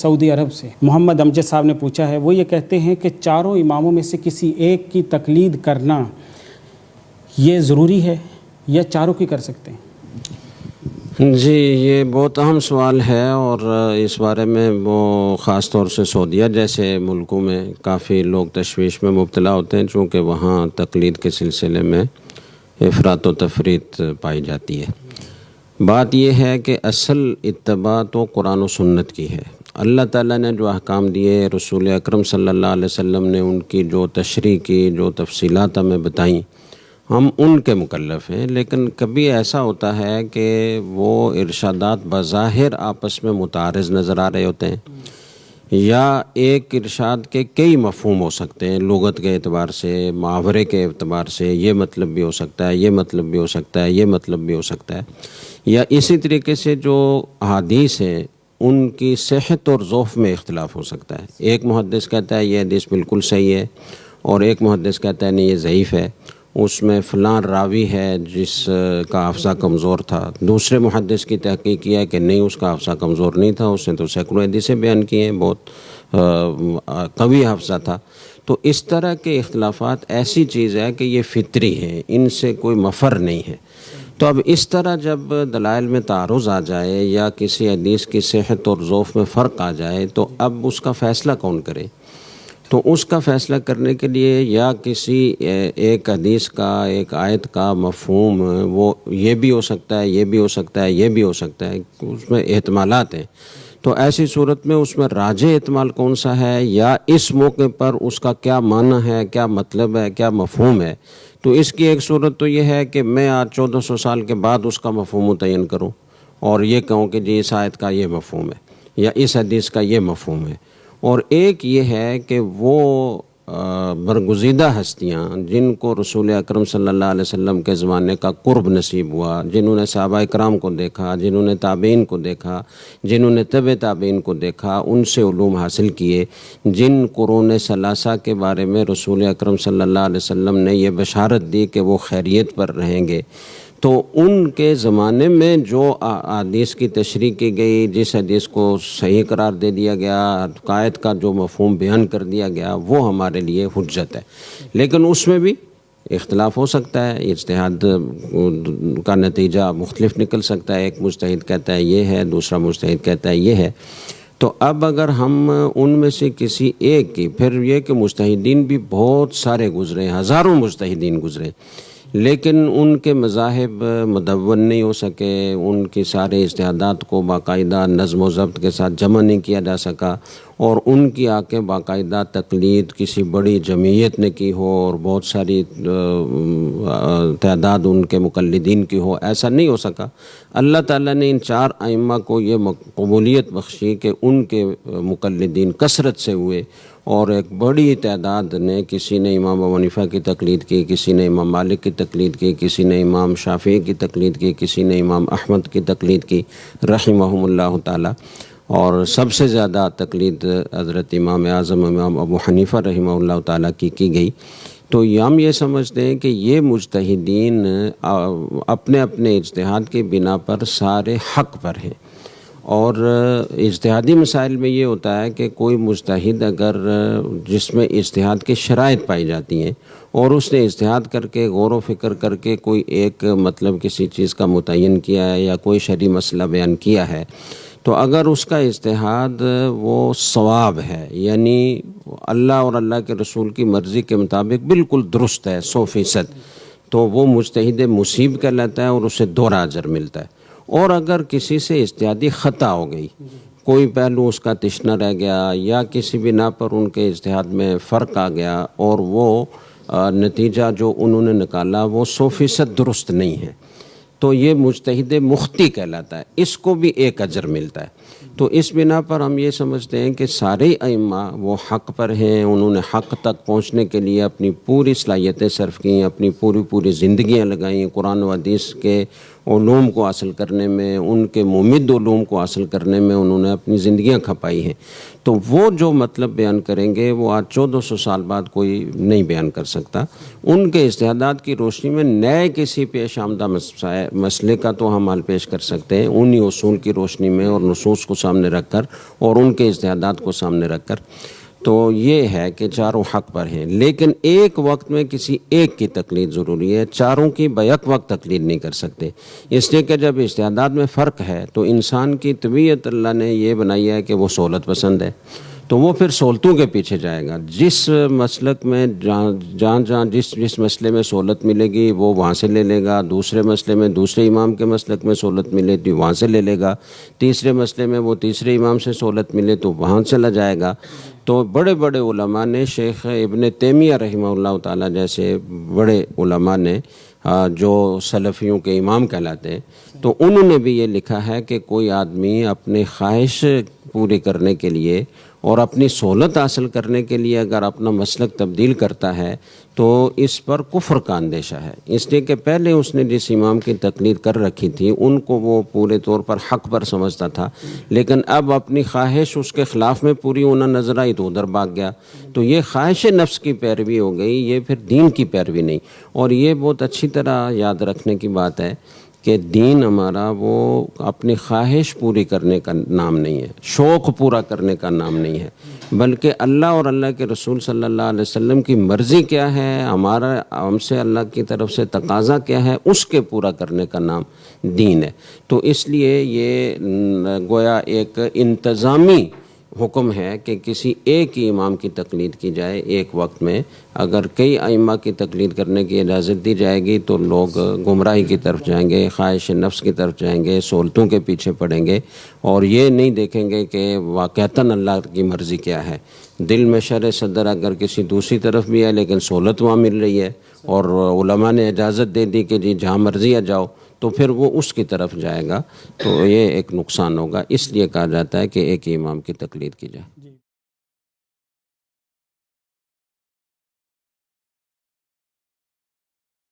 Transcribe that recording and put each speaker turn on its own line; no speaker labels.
سعودی عرب سے محمد امجد صاحب نے پوچھا ہے، وہ یہ کہتے ہیں کہ چاروں اماموں میں سے کسی ایک کی تقلید کرنا یہ ضروری ہے یا چاروں کی کر سکتے ہیں؟
جی، یہ بہت اہم سوال ہے، اور اس بارے میں وہ خاص طور سے سعودیہ جیسے ملکوں میں کافی لوگ تشویش میں مبتلا ہوتے ہیں، چونکہ وہاں تقلید کے سلسلے میں افراط و تفریط پائی جاتی ہے۔ بات یہ ہے کہ اصل اتباع تو قرآن و سنت کی ہے۔ اللہ تعالیٰ نے جو احکام دیے، رسول اکرم صلی اللہ علیہ وسلم نے ان کی جو تشریح کی، جو تفصیلات ہمیں بتائیں، ہم ان کے مکلف ہیں۔ لیکن کبھی ایسا ہوتا ہے کہ وہ ارشادات بظاہر آپس میں متعارض نظر آ رہے ہوتے ہیں، یا ایک ارشاد کے کئی مفہوم ہو سکتے ہیں، لغت کے اعتبار سے، محاورے کے اعتبار سے، یہ مطلب بھی ہو سکتا ہے، یہ مطلب بھی ہو سکتا ہے، یہ مطلب بھی ہو سکتا ہے، یا اسی طریقے سے جو احادیث ہیں ان کی صحت اور ضعف میں اختلاف ہو سکتا ہے۔ ایک محدث کہتا ہے یہ حدیث بالکل صحیح ہے، اور ایک محدث کہتا ہے نہیں یہ ضعیف ہے، اس میں فلاں راوی ہے جس کا حافظہ کمزور تھا، دوسرے محدث کی تحقیق کیا کہ نہیں اس کا حافظہ کمزور نہیں تھا، اس نے تو سینکڑوں حدیثیں بیان کی ہیں، بہت قوی حافظہ تھا۔ تو اس طرح کے اختلافات ایسی چیز ہے کہ یہ فطری ہے، ان سے کوئی مفر نہیں ہے۔ تو اب اس طرح جب دلائل میں تعارض آ جائے یا کسی حدیث کی صحت اور ضعف میں فرق آ جائے، تو اب اس کا فیصلہ کون کرے؟ تو اس کا فیصلہ کرنے کے لیے یا کسی ایک حدیث کا، ایک آیت کا مفہوم وہ یہ بھی ہو سکتا ہے، یہ بھی ہو سکتا ہے، یہ بھی ہو سکتا ہے، اس میں احتمالات ہیں۔ تو ایسی صورت میں اس میں راجح احتمال کون سا ہے، یا اس موقع پر اس کا کیا معنی ہے، کیا مطلب ہے، کیا مفہوم ہے؟ تو اس کی ایک صورت تو یہ ہے کہ میں آج 1400 سال کے بعد اس کا مفہوم متعین کروں اور یہ کہوں کہ جی اس آیت کا یہ مفہوم ہے یا اس حدیث کا یہ مفہوم ہے۔ اور ایک یہ ہے کہ وہ برگزیدہ ہستیاں جن کو رسول اکرم صلی اللہ علیہ وسلم کے زمانے کا قرب نصیب ہوا، جنہوں نے صحابہ اکرام کو دیکھا، جنہوں نے تابعین کو دیکھا، جنہوں نے تبع تابعین کو دیکھا، ان سے علوم حاصل کیے، جن قرون ثلاثہ کے بارے میں رسول اکرم صلی اللہ علیہ وسلم نے یہ بشارت دی کہ وہ خیریت پر رہیں گے، تو ان کے زمانے میں جو حدیث کی تشریح کی گئی، جس حدیث کو صحیح قرار دے دیا گیا، آیت کا جو مفہوم بیان کر دیا گیا، وہ ہمارے لیے حجت ہے۔ لیکن اس میں بھی اختلاف ہو سکتا ہے، اجتہاد کا نتیجہ مختلف نکل سکتا ہے، ایک مجتہد کہتا ہے یہ ہے، دوسرا مجتہد کہتا ہے یہ ہے۔ تو اب اگر ہم ان میں سے کسی ایک کی، پھر یہ کہ مجتہدین بھی بہت سارے گزرے، ہزاروں مجتہدین گزرے، لیکن ان کے مذاہب مدون نہیں ہو سکے، ان کی سارے اجتہادات کو باقاعدہ نظم و ضبط کے ساتھ جمع نہیں کیا جا سکا، اور ان کی آ کے باقاعدہ تقلید کسی بڑی جمعیت نے کی ہو اور بہت ساری تعداد ان کے مقلدین کی ہو، ایسا نہیں ہو سکا۔ اللہ تعالیٰ نے ان چار ائمہ کو یہ قبولیت بخشی کہ ان کے مقلدین کثرت سے ہوئے، اور ایک بڑی تعداد نے، کسی نے امام ابو حنیفہ کی تقلید کی، کسی نے امام مالک کی تقلید کی، کسی نے امام شافعی کی تقلید کی، کسی نے امام احمد کی تقلید کی رحمہم اللہ تعالی، اور سب سے زیادہ تقلید حضرت امام اعظم امام ابو حنیفہ رحمہ اللہ تعالی کی گئی۔ تو ہم یہ سمجھتے ہیں کہ یہ مجتہدین اپنے اپنے اجتہاد کی بنا پر سارے حق پر ہیں، اور اجتہادی مسائل میں یہ ہوتا ہے کہ کوئی مجتہد اگر جس میں اجتہاد کی شرائط پائی جاتی ہیں اور اس نے اجتہاد کر کے غور و فکر کر کے کوئی ایک مطلب کسی چیز کا متعین کیا ہے یا کوئی شرعی مسئلہ بیان کیا ہے، تو اگر اس کا اجتہاد وہ صواب ہے، یعنی اللہ اور اللہ کے رسول کی مرضی کے مطابق بالکل درست ہے 100%، تو وہ مجتہد مصیب کہلاتا ہے اور اسے دوہرا اجر ملتا ہے۔ اور اگر کسی سے اجتہادی خطا ہو گئی، کوئی پہلو اس کا تشنہ رہ گیا، یا کسی بنا پر ان کے اجتہاد میں فرق آ گیا اور وہ نتیجہ جو انہوں نے نکالا وہ 100% درست نہیں ہے، تو یہ مجتہد مخطی کہلاتا ہے، اس کو بھی ایک اجر ملتا ہے۔ تو اس بنا پر ہم یہ سمجھتے ہیں کہ سارے ائمہ وہ حق پر ہیں، انہوں نے حق تک پہنچنے کے لیے اپنی پوری صلاحیتیں صرف کیں، اپنی پوری زندگیاں لگائیں، قرآن و حدیث کے علوم کو حاصل کرنے میں، ان کے ممد علوم کو حاصل کرنے میں انہوں نے اپنی زندگیاں کھپائی ہیں۔ تو وہ جو مطلب بیان کریں گے وہ آج 1400 سال بعد کوئی نہیں بیان کر سکتا۔ ان کے اجتہادات کی روشنی میں نئے کسی پیش آمدہ مسئلے کا تو ہم حل پیش کر سکتے ہیں انہی اصول کی روشنی میں اور نصوص کو سامنے رکھ کر اور ان کے اجتہادات کو سامنے رکھ کر، تو یہ ہے کہ چاروں حق پر ہیں، لیکن ایک وقت میں کسی ایک کی تقلید ضروری ہے، چاروں کی بیک وقت تقلید نہیں کر سکتے، اس لیے کہ جب اجتہادات میں فرق ہے تو انسان کی طبیعت اللہ نے یہ بنائی ہے کہ وہ سہولت پسند ہے، تو وہ پھر سہولتوں کے پیچھے جائے گا، جس مسلک میں جہاں جس مسئلے میں سہولت ملے گی وہ وہاں سے لے لے گا، دوسرے مسئلے میں دوسرے امام کے مسلک میں سہولت ملے تو وہاں سے لے لے گا، تیسرے مسئلے میں وہ تیسرے امام سے سہولت ملے تو وہاں چلا جائے گا۔ تو بڑے بڑے علماء نے، شیخ ابن تیمیہ رحمہ اللہ تعالیٰ جیسے بڑے علماء نے جو سلفیوں کے امام کہلاتے ہیں، تو انہوں نے بھی یہ لکھا ہے کہ کوئی آدمی اپنی خواہش پوری کرنے کے لیے اور اپنی سہولت حاصل کرنے کے لیے اگر اپنا مسلک تبدیل کرتا ہے تو اس پر کفر کا اندیشہ ہے، اس لیے کہ پہلے اس نے جس امام کی تقلید کر رکھی تھی ان کو وہ پورے طور پر حق پر سمجھتا تھا، لیکن اب اپنی خواہش اس کے خلاف میں پوری ہونا نظر آئی تو ادھر بھاگ گیا، تو یہ خواہش نفس کی پیروی ہو گئی، یہ پھر دین کی پیروی نہیں۔ اور یہ بہت اچھی طرح یاد رکھنے کی بات ہے کہ دین ہمارا وہ اپنی خواہش پوری کرنے کا نام نہیں ہے، شوق پورا کرنے کا نام نہیں ہے، بلکہ اللہ اور اللہ کے رسول صلی اللہ علیہ وسلم کی مرضی کیا ہے، ہم سے اللہ کی طرف سے تقاضا کیا ہے، اس کے پورا کرنے کا نام دین ہے۔ تو اس لیے یہ گویا ایک انتظامی حکم ہے کہ کسی ایک ہی امام کی تقلید کی جائے ایک وقت میں، اگر کئی ائمہ کی تقلید کرنے کی اجازت دی جائے گی تو لوگ گمراہی کی طرف جائیں گے، خواہش نفس کی طرف جائیں گے، سہولتوں کے پیچھے پڑیں گے اور یہ نہیں دیکھیں گے کہ واقعتاً اللہ کی مرضی کیا ہے۔ دل میں شرع صدر اگر کسی دوسری طرف بھی ہے لیکن سہولت وہاں مل رہی ہے اور علماء نے اجازت دے دی کہ جی جہاں مرضی آ جاؤ، تو پھر وہ اس کی طرف جائے گا، تو یہ ایک نقصان ہوگا، اس لیے کہا جاتا ہے کہ ایک ہی امام کی تقلید کی جائے۔